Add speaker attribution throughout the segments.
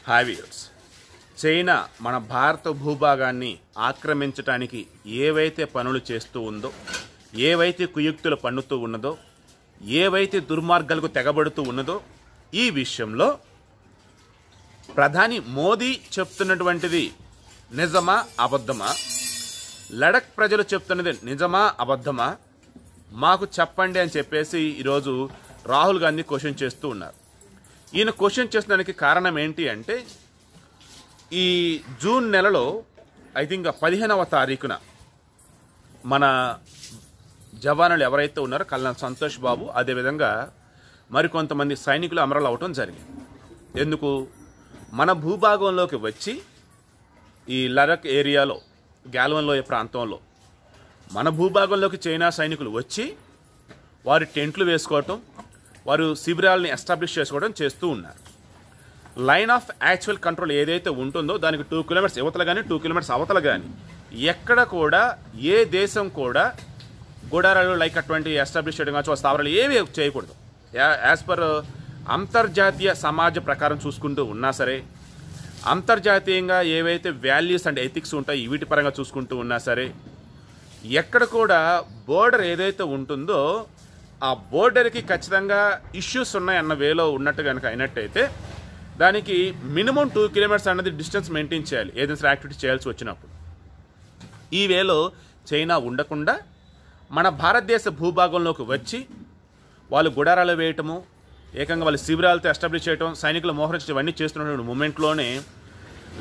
Speaker 1: హావియర్స్ China మన భారత భూభాగాన్ని ఆక్రమించడానికి ఏవైతే పనులు చేస్తూ ఉందో, ఏవైతే కుయుక్తులు పన్నుతూ ఉన్నదో, ఏవైతే దుర్మార్గాలకు తెగబడుతూ ఉన్నదో, ఈ విషయంలో ప్రధాని మోదీ చెప్తున్నటువంటిది నిజమా అబద్ధమా, లడఖ్ ప్రజలు చెప్తున్నది నిజమా అబద్ధమా, మాకు చెప్పండి అని చెప్పేసి ఈరోజు రాహుల్ గాంధీ క్వశ్చన్ చేస్తూ ఉన్నారు. ఈయన క్వశ్చన్ చేసడానికి కారణం ఏంటి అంటే, ఈ జూన్ నెలలో ఐ థింక్ 15వ తారీఖున మన జవానులు ఎవరైతే ఉన్నారో కల్నల్ సంతోష్ బాబు, అదేవిధంగా మరికొంతమంది సైనికులు అమరులు అవటం జరిగింది. ఎందుకు? మన భూభాగంలోకి వచ్చి ఈ లడఖ్ ఏరియాలో, గాల్వన్ లోయ ప్రాంతంలో మన భూభాగంలోకి చైనా సైనికులు వచ్చి వారి టెంట్లు వేసుకోవటం, వారు శిబిరాలని ఎస్టాబ్లిష్ చేసుకోవడం చేస్తూ ఉన్నారు. లైన్ ఆఫ్ యాక్చువల్ కంట్రోల్ ఏదైతే ఉంటుందో దానికి 2 కిలోమీటర్స్ యువతల కానీ 2 కిలోమీటర్స్ అవతల కానీ ఎక్కడ కూడా ఏ దేశం కూడా గుడారాలు లైక్ అటువంటి ఎస్టాబ్లిష్ చేయడం కానీ స్థావరాలు ఏవి చేయకూడదు. యాజ్ పర్ అంతర్జాతీయ సమాజ ప్రకారం చూసుకుంటూ ఉన్నా సరే, అంతర్జాతీయంగా ఏవైతే వాల్యూస్ అండ్ ఎథిక్స్ ఉంటాయి వీటి పరంగా చూసుకుంటూ ఉన్నా సరే, ఎక్కడ కూడా బోర్డర్ ఏదైతే ఉంటుందో ఆ బోర్డర్కి ఖచ్చితంగా ఇష్యూస్ ఉన్నాయన్న వేలో ఉన్నట్టు కనుక అయినట్టయితే దానికి మినిమం 2 కిలోమీటర్స్ అనేది డిస్టెన్స్ మెయింటైన్ చేయాలి ఏదైనా యాక్టివిటీ చేయాల్సి వచ్చినప్పుడు. ఈ వేలో చైనా ఉండకుండా మన భారతదేశ భూభాగంలోకి వచ్చి వాళ్ళు గుడారాలు వేయటము, ఏకంగా వాళ్ళు శిబిరాలతో ఎస్టాబ్లిష్ చేయటం, సైనికులు మోహరించడం ఇవన్నీ చేస్తున్న మూమెంట్లోనే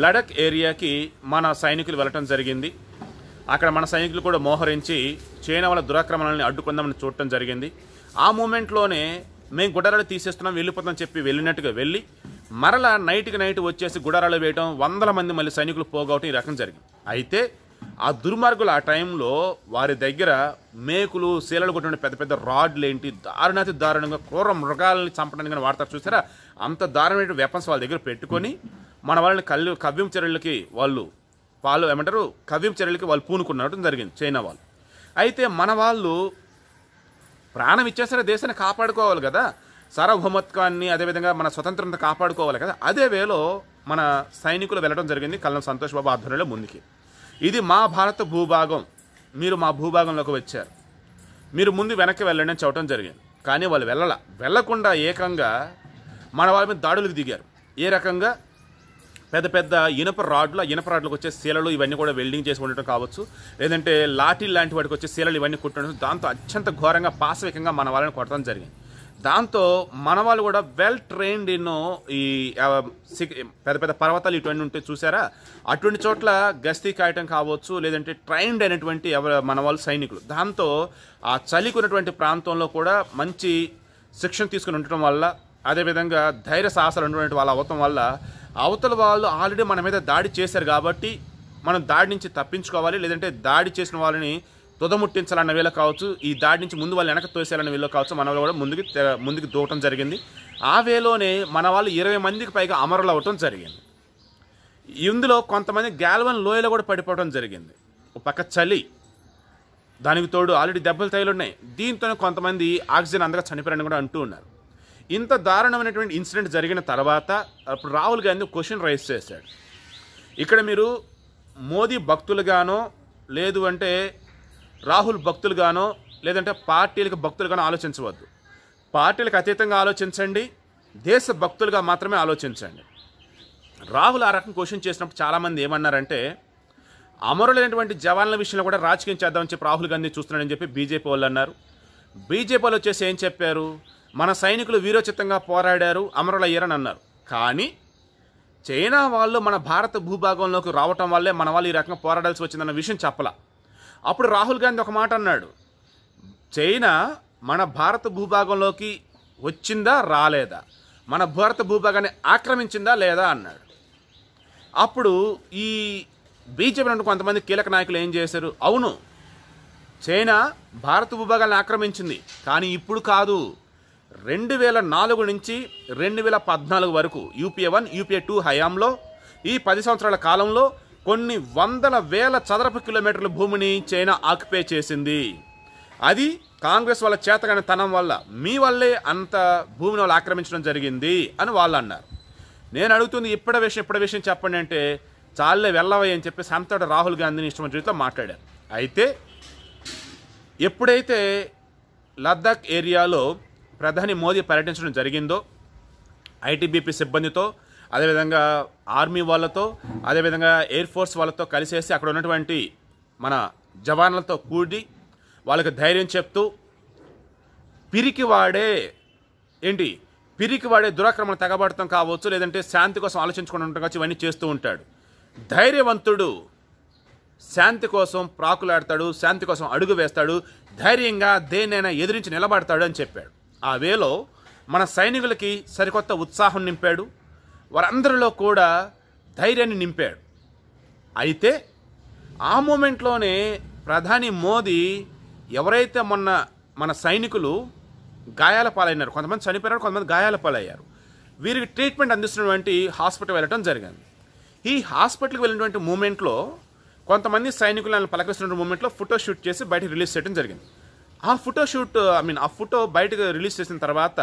Speaker 1: లడఖ్ ఏరియాకి మన సైనికులు వెళ్ళటం జరిగింది. అక్కడ మన సైనికులు కూడా మోహరించి చైనా వాళ్ళ దురాక్రమణాలని అడ్డుకుందామని చూడటం జరిగింది. ఆ మూమెంట్లోనే మేము గుడారాలు తీసేస్తున్నాం వెళ్ళిపోతామని చెప్పి వెళ్ళినట్టుగా వెళ్ళి మరలా నైట్కి నైట్ వచ్చేసి గుడారాలు వేయటం, 100 మంది మళ్ళీ సైనికులు పోగొట్టడం ఈ రకం జరిగింది. అయితే ఆ దుర్మార్గులు ఆ టైంలో వారి దగ్గర మేకులు, శీలలు కొట్టిన పెద్ద పెద్ద రాడ్లు ఏంటి దారుణాతి దారుణంగా క్రూర మృగాలని చంపడానికి వాడతారు చూసారా, అంత దారుణమైన వెపన్స్ వాళ్ళ దగ్గర పెట్టుకొని మన వాళ్ళని కవ్యం చర్యలకి కవ్యం చర్యలకి వాళ్ళు పూనుకున్నట్టు జరిగింది చైనా వాళ్ళు. అయితే మన వాళ్ళు ప్రాణం ఇచ్చేసరే దేశాన్ని కాపాడుకోవాలి కదా, సార్వభౌమత్వాన్ని అదేవిధంగా మన స్వతంత్రత కాపాడుకోవాలి కదా. అదే వేలో మన సైనికులు వెళ్ళడం జరిగింది కల్నల్ సంతోష్ బాబు ఆధ్వర్యంలో ముందుకి. ఇది మా భారత భూభాగం, మీరు మా భూభాగంలోకి వచ్చారు, మీరు ముందు వెనక్కి వెళ్ళండి అని చెప్పడం జరిగింది. కానీ వాళ్ళు వెళ్ళకుండా ఏకంగా మన వాళ్ళ మీద దాడులకు దిగారు. ఏ రకంగా? పెద్ద పెద్ద ఇనుప రాడ్లకు వచ్చే శీలలు ఇవన్నీ కూడా వెల్డింగ్ చేసి ఉండటం కావచ్చు, లేదంటే లాఠీ లాంటి వాటికి వచ్చే శీలలు ఇవన్నీ కుట్టడం, దాంతో అత్యంత ఘోరంగా పాశవికంగా మన వాళ్ళని కొట్టడం జరిగింది. దాంతో మన వాళ్ళు కూడా వెల్ ట్రైన్డ్ ఈ పెద్ద పెద్ద పర్వతాలు ఇటువంటి ఉంటే చూసారా, అటువంటి చోట్ల గస్తీ కాయటం కావచ్చు, లేదంటే ట్రైన్డ్ అయినటువంటి మన వాళ్ళు సైనికులు. దాంతో ఆ చలికి ఉన్నటువంటి ప్రాంతంలో కూడా మంచి శిక్షణ తీసుకుని ఉండటం వల్ల, అదేవిధంగా ధైర్య సాహసాలు ఉన్నటువంటి వాళ్ళు అవటం వల్ల అవతల వాళ్ళు ఆల్రెడీ మన మీద దాడి చేశారు కాబట్టి మనం దాడి నుంచి తప్పించుకోవాలి, లేదంటే దాడి చేసిన వాళ్ళని తుదముట్టించాలన్న వేళ కావచ్చు, ఈ దాడి నుంచి ముందు వాళ్ళు వెనక తోసేయాలన్న వేళ కావచ్చు, మన వాళ్ళు కూడా ముందుకు దూకటం జరిగింది. ఆ వేలోనే మన వాళ్ళు 20 మందికి పైగా అమరులు అవ్వటం జరిగింది. ఇందులో కొంతమంది గాల్వన్ లోయలో కూడా పడిపోవడం జరిగింది. ఒక పక్క చలి, దానికి తోడు ఆల్రెడీ దెబ్బలు తగిలున్నాయి, దీంతోనే కొంతమంది ఆక్సిజన్ అందగా చనిపోయారని కూడా అంటూ ఉన్నారు. ఇంత దారుణమైనటువంటి ఇన్సిడెంట్ జరిగిన తర్వాత అప్పుడు రాహుల్ గాంధీ క్వశ్చన్ రైజ్ చేశాడు. ఇక్కడ మీరు మోదీ భక్తులుగానో, లేదు అంటే రాహుల్ భక్తులుగానో, లేదంటే పార్టీలకు భక్తులుగానో ఆలోచించవద్దు. పార్టీలకు అతీతంగా ఆలోచించండి, దేశ భక్తులుగా మాత్రమే ఆలోచించండి. రాహుల్ ఆ రకం క్వశ్చన్ చేసినప్పుడు చాలామంది ఏమన్నారంటే, అమరులైనటువంటి జవాన్ల విషయంలో కూడా రాజకీయం చేద్దామని చెప్పి రాహుల్ గాంధీ చూస్తున్నాడని చెప్పి బీజేపీ వాళ్ళు అన్నారు. బీజేపీ వాళ్ళు వచ్చేసి ఏం చెప్పారు, మన సైనికులు వీరోచితంగా పోరాడారు, అమరులయ్యారని అన్నారు. కానీ చైనా వాళ్ళు మన భారత భూభాగంలోకి రావటం వల్లే మన వాళ్ళు ఈ రకంగా పోరాడాల్సి వచ్చిందన్న విషయం చెప్పలా. అప్పుడు రాహుల్ గాంధీ ఒక మాట అన్నాడు, చైనా మన భారత భూభాగంలోకి వచ్చిందా రాలేదా, మన భారత భూభాగాన్ని ఆక్రమించిందా లేదా అన్నాడు. అప్పుడు ఈ బీజేపీ నుండి కొంతమంది కీలక నాయకులు ఏం చేశారు, అవును చైనా భారత భూభాగాన్ని ఆక్రమించింది, కానీ ఇప్పుడు కాదు, 2004 నుంచి 2014 వరకు యూపీఏ 1 యూపీఏ 2 హయాంలో ఈ 10 సంవత్సరాల కాలంలో కొన్ని వందల వేల చదరపు కిలోమీటర్ల భూమిని చైనా ఆక్యుపై చేసింది. అది కాంగ్రెస్ వాళ్ళ చేతగాని తనం వల్ల, మీ వల్లే అంత భూమిని వాళ్ళు ఆక్రమించడం జరిగింది అని వాళ్ళు అన్నారు. నేను అడుగుతుంది ఇప్పటి విషయం చెప్పండి అంటే చాలే వెళ్ళవయ్య అని చెప్పేసి అంతటా రాహుల్ గాంధీని ఇష్టమైన రీతిలో మాట్లాడారు. అయితే ఎప్పుడైతే లద్దాఖ్ ఏరియాలో ప్రధాని మోదీ పర్యటించడం జరిగిందో ఐటీబీపీ సిబ్బందితో, అదేవిధంగా ఆర్మీ వాళ్ళతో, అదేవిధంగా ఎయిర్ ఫోర్స్ వాళ్ళతో కలిసేసి అక్కడ ఉన్నటువంటి మన జవాన్లతో కూడి వాళ్ళకి ధైర్యం చెప్తూ పిరికివాడే దురాక్రమణ తెగబడతాం కావచ్చు, లేదంటే శాంతి కోసం ఆలోచించుకుని ఉంటాం కావచ్చు, ఇవన్నీ చేస్తూ ఉంటాడు. ధైర్యవంతుడు శాంతి కోసం ప్రాకులాడతాడు, శాంతి కోసం అడుగు వేస్తాడు, ధైర్యంగా దేన్నైనా ఎదిరించి నిలబడతాడు అని చెప్పాడు. ఆ వేలో మన సైనికులకి సరికొత్త ఉత్సాహం నింపాడు, వారందరిలో కూడా ధైర్యాన్ని నింపాడు. అయితే ఆ మూమెంట్లోనే ప్రధాని మోదీ ఎవరైతే మొన్న మన సైనికులు గాయాల పాలైనారు, కొంతమంది చనిపోయారు, కొంతమంది గాయాల పాలయ్యారు, వీరికి ట్రీట్మెంట్ అందిస్తున్నటువంటి హాస్పిటల్ వెళ్ళడం జరిగింది. ఈ హాస్పిటల్కి వెళ్ళినటువంటి మూమెంట్లో కొంతమంది సైనికులను పలకరిస్తున్న మూమెంట్లో ఫోటో షూట్ చేసి బయటకు రిలీజ్ చేయడం జరిగింది. ఆ ఫోటో బయటకు రిలీజ్ చేసిన తర్వాత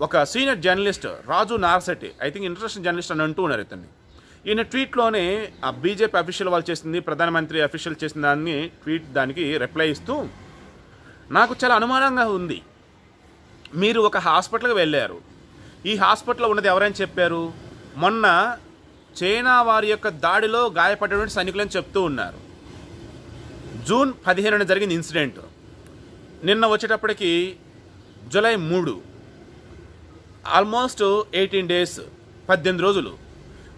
Speaker 1: ఒక senior journalist Raju Narsetti, I think international journalist అని అంటూ ఉన్నారు ఇతన్ని. ఈయన ట్వీట్లోనే ఆ బీజేపీ అఫీషియల్ వాళ్ళు చేసింది, ప్రధానమంత్రి అఫీషియల్ చేసిన దానికి రిప్లై ఇస్తూ, నాకు చాలా అనుమానంగా ఉంది, మీరు ఒక హాస్పిటల్కి వెళ్ళారు, ఈ హాస్పిటల్లో ఉన్నది ఎవరైనా చెప్పారు, మొన్న చైనా వారి యొక్క దాడిలో గాయపడినటువంటి సైనికులని చెప్తూ ఉన్నారు. జూన్ 15 జరిగింది ఇన్సిడెంట్. నిన్న వచ్చేటప్పటికి జూలై 3, ఆల్మోస్ట్ 18 days, 18 రోజులు.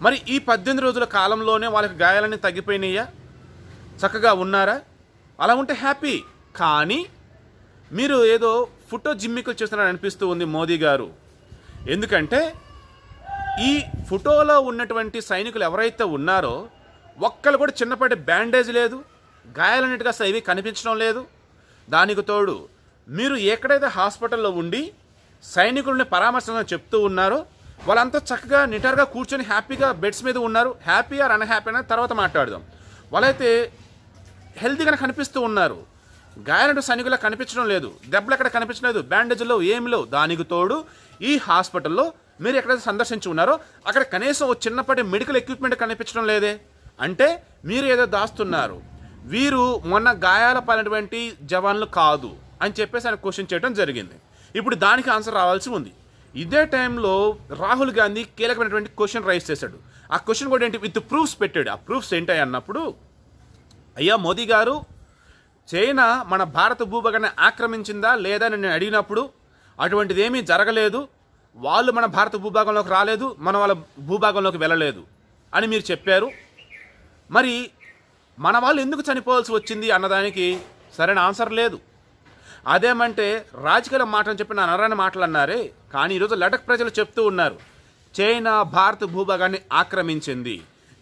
Speaker 1: మరి ఈ 18 రోజుల కాలంలోనే వాళ్ళకి గాయాలన్నీ తగ్గిపోయినాయా, చక్కగా ఉన్నారా? అలా ఉంటే హ్యాపీ. కానీ మీరు ఏదో ఫోటో జిమ్మికలు చేస్తున్నారని అనిపిస్తూ ఉంది మోదీ గారు. ఎందుకంటే ఈ ఫోటోలో ఉన్నటువంటి సైనికులు ఎవరైతే ఉన్నారో ఒక్కళ్ళు కూడా చిన్నపాటి బ్యాండేజ్ లేదు, గాయాలన్నిటిగా ఏవి కనిపించడం లేదు. దానికి తోడు మీరు ఎక్కడైతే హాస్పిటల్లో ఉండి సైనికుల్ని పరామర్శించడం చెప్తూ ఉన్నారో వాళ్ళంతా చక్కగా నిటారుగా కూర్చొని హ్యాపీగా బెడ్స్ మీద ఉన్నారు. హ్యాపీ ఆర్ అన్హ్యాపీ అనేది తర్వాత మాట్లాడదాం. వాళ్ళైతే హెల్తీగానే కనిపిస్తూ ఉన్నారు, గాయాలంటూ సైనికులకు కనిపించడం లేదు, దెబ్బలు ఎక్కడ కనిపించడం లేదు, బ్యాండేజ్లో ఏమి లేవు. దానికి తోడు ఈ హాస్పిటల్లో మీరు ఎక్కడైతే సందర్శించి ఉన్నారో అక్కడ కనీసం ఒక చిన్నపాటి మెడికల్ ఎక్విప్మెంట్ కనిపించడం లేదే, అంటే మీరు ఏదో దాస్తున్నారు, వీరు మొన్న గాయాల పాలైనటువంటి జవాన్లు కాదు అని చెప్పేసి ఆయన క్వశ్చన్ చేయడం జరిగింది. ఇప్పుడు దానికి ఆన్సర్ రావాల్సి ఉంది. ఇదే టైంలో రాహుల్ గాంధీ కీలకమైనటువంటి క్వశ్చన్ రైజ్ చేశాడు. ఆ క్వశ్చన్ కూడా ఏంటి, విత్ ప్రూఫ్స్ పెట్టాడు. ఆ ప్రూఫ్స్ ఏంటి అన్నప్పుడు, అయ్యా మోదీ గారు, చైనా మన భారత భూభాగాన్ని ఆక్రమించిందా లేదా అని నేను అడిగినప్పుడు అటువంటిది ఏమీ జరగలేదు, వాళ్ళు మన భారత భూభాగంలోకి రాలేదు, మన వాళ్ళ భూభాగంలోకి వెళ్ళలేదు అని మీరు చెప్పారు. మరి మన వాళ్ళు ఎందుకు చనిపోవాల్సి వచ్చింది అన్నదానికి సరైన ఆన్సర్ లేదు. అదేమంటే రాజకీయ మాటలు చెప్పిన అనరాని మాటలు అన్నారే, కానీ ఈరోజు లడఖ్ ప్రజలు చెప్తూ ఉన్నారు చైనా భారత భూభాగాన్ని ఆక్రమించింది,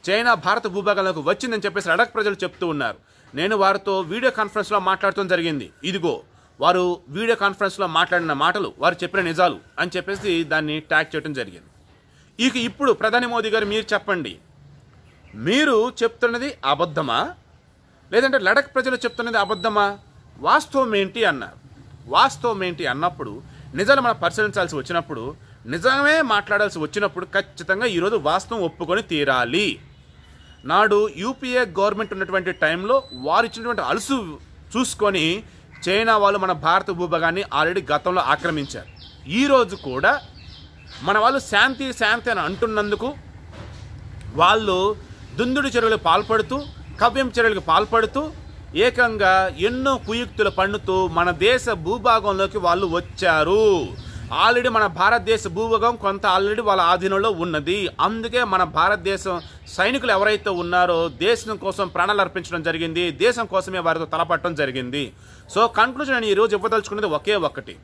Speaker 1: చైనా భారత భూభాగంలోకి వచ్చిందని చెప్పేసి లడఖ్ ప్రజలు చెప్తూ ఉన్నారు. నేను వారితో వీడియో కాన్ఫరెన్స్లో మాట్లాడటం జరిగింది. ఇదిగో వారు వీడియో కాన్ఫరెన్స్లో మాట్లాడిన మాటలు, వారు చెప్పిన నిజాలు అని చెప్పేసి దాన్ని ట్యాగ్ చేయడం జరిగింది. ఇప్పుడు ప్రధాని మోదీ గారు మీరు చెప్పండి, మీరు చెప్తున్నది అబద్ధమా లేదంటే లడఖ్ ప్రజలు చెప్తున్నది అబద్ధమా? వాస్తవం ఏంటి అన్నారు. వాస్తవం ఏంటి అన్నప్పుడు నిజాలు మనం పరిశీలించాల్సి వచ్చినప్పుడు, నిజమే మాట్లాడాల్సి వచ్చినప్పుడు ఖచ్చితంగా ఈరోజు వాస్తవం ఒప్పుకొని తీరాలి. నాడు యూపీఏ గవర్నమెంట్ ఉన్నటువంటి టైంలో వారు ఇచ్చినటువంటి అలుసు చూసుకొని చైనా వాళ్ళు మన భారత భూభాగాన్ని ఆల్రెడీ గతంలో ఆక్రమించారు. ఈరోజు కూడా మన వాళ్ళు శాంతి శాంతి అని అంటున్నందుకు వాళ్ళు దుందుడు చర్యలు పాల్పడుతూ, కవ్యం చర్యలకు పాల్పడుతూ, ఏకంగా ఎన్నో కుయుక్తులు పన్నుతూ మన దేశ భూభాగంలోకి వాళ్ళు వచ్చారు. ఆల్రెడీ మన భారతదేశ భూభాగం కొంత ఆల్రెడీ వాళ్ళ ఆధీనంలో ఉన్నది. అందుకే మన భారతదేశం సైనికులు ఎవరైతే ఉన్నారో దేశం కోసం ప్రాణాలు అర్పించడం జరిగింది, దేశం కోసమే వారితో తలపట్టడం జరిగింది. సో కన్క్లూజన్ నేను ఈరోజు ఇవ్వదలుచుకునేది ఒకే ఒక్కటి,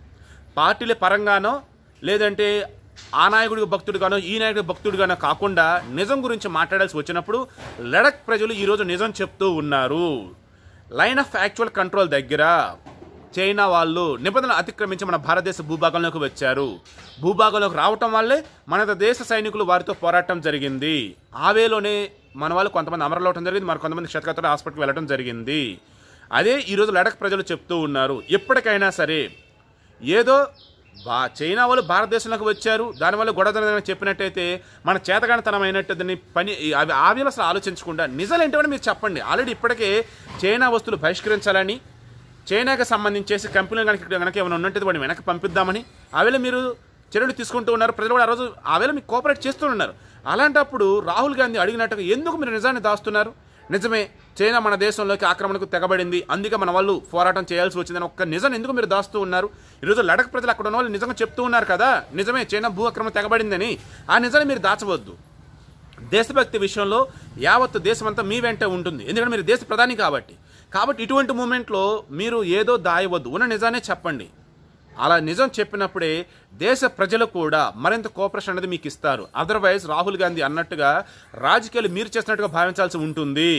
Speaker 1: పార్టీల పరంగానో లేదంటే ఆ నాయకుడికి భక్తుడిగానో ఈ నాయకుడికి భక్తుడిగానో కాకుండా నిజం గురించి మాట్లాడాల్సి వచ్చినప్పుడు లడఖ్ ప్రజలు ఈరోజు నిజం చెప్తూ ఉన్నారు. లైన్ ఆఫ్ యాక్చువల్ కంట్రోల్ దగ్గర చైనా వాళ్ళు నిబంధనలు అతిక్రమించి మన భారతదేశ భూభాగంలోకి వచ్చారు. భూభాగంలోకి రావటం వల్లే మన దేశ సైనికులు వారితో పోరాటం జరిగింది. ఆవేలోనే మన వాళ్ళు కొంతమంది అమరలవటం జరిగింది, మరి కొంతమంది క్షతగాత్రులు హాస్పిటల్కి వెళ్ళడం జరిగింది. అదే ఈరోజు లడఖ్ ప్రజలు చెప్తూ ఉన్నారు. ఎప్పటికైనా సరే ఏదో చైనా వాళ్ళు భారతదేశంలోకి వచ్చారు, దానివల్ల గొడవ చెప్పినట్టయితే మన చేతగానితనమైనట్టు పని అవి అసలు ఆలోచించకుండా నిజాలు ఏంటంటే మీరు చెప్పండి. ఆల్రెడీ ఇప్పటికే చైనా వస్తువులు బహిష్కరించాలని, చైనాకి సంబంధించేసి కంపెనీలు కనుక ఏమైనా ఉన్నట్టు వాడిని వెనక్కి పంపిద్దామని ఆవేళ మీరు చర్యలు తీసుకుంటూ ఉన్నారు. ప్రజలు కూడా ఆ రోజు ఆవేళ మీకు కోఆపరేట్ చేస్తూ ఉన్నారు. అలాంటప్పుడు రాహుల్ గాంధీ అడిగినట్టుగా ఎందుకు మీరు నిజాన్ని దాస్తున్నారు? నిజమే, చైనా మన దేశంలోకి ఆక్రమణకు తెగబడింది, అందుకే మన వాళ్ళు పోరాటం చేయాల్సి వచ్చిందని ఒక్క నిజం ఎందుకు మీరు దాస్తూ ఉన్నారు? ఈరోజు లడఖ్ ప్రజలు అక్కడ ఉన్న వాళ్ళు నిజంగా చెప్తూ ఉన్నారు కదా, నిజమే చైనా భూ ఆక్రమణ తెగబడిందని. ఆ నిజాన్ని మీరు దాచవద్దు. దేశభక్తి విషయంలో యావత్ దేశమంతా మీ వెంటే ఉంటుంది, ఎందుకంటే మీరు దేశ ప్రధాని కాబట్టి. ఇటువంటి మూమెంట్లో మీరు ఏదో దాయవద్దు, ఉన్న నిజానే చెప్పండి. అలా నిజం చెప్పినప్పుడే దేశ ప్రజలు కూడా మరింత కోఆపరేషన్ అనేది మీకు ఇస్తారు. అదర్వైజ్ రాహుల్ గాంధీ అన్నట్టుగా రాజకీయాలు మీరు చేసినట్టుగా భావించాల్సి ఉంటుంది.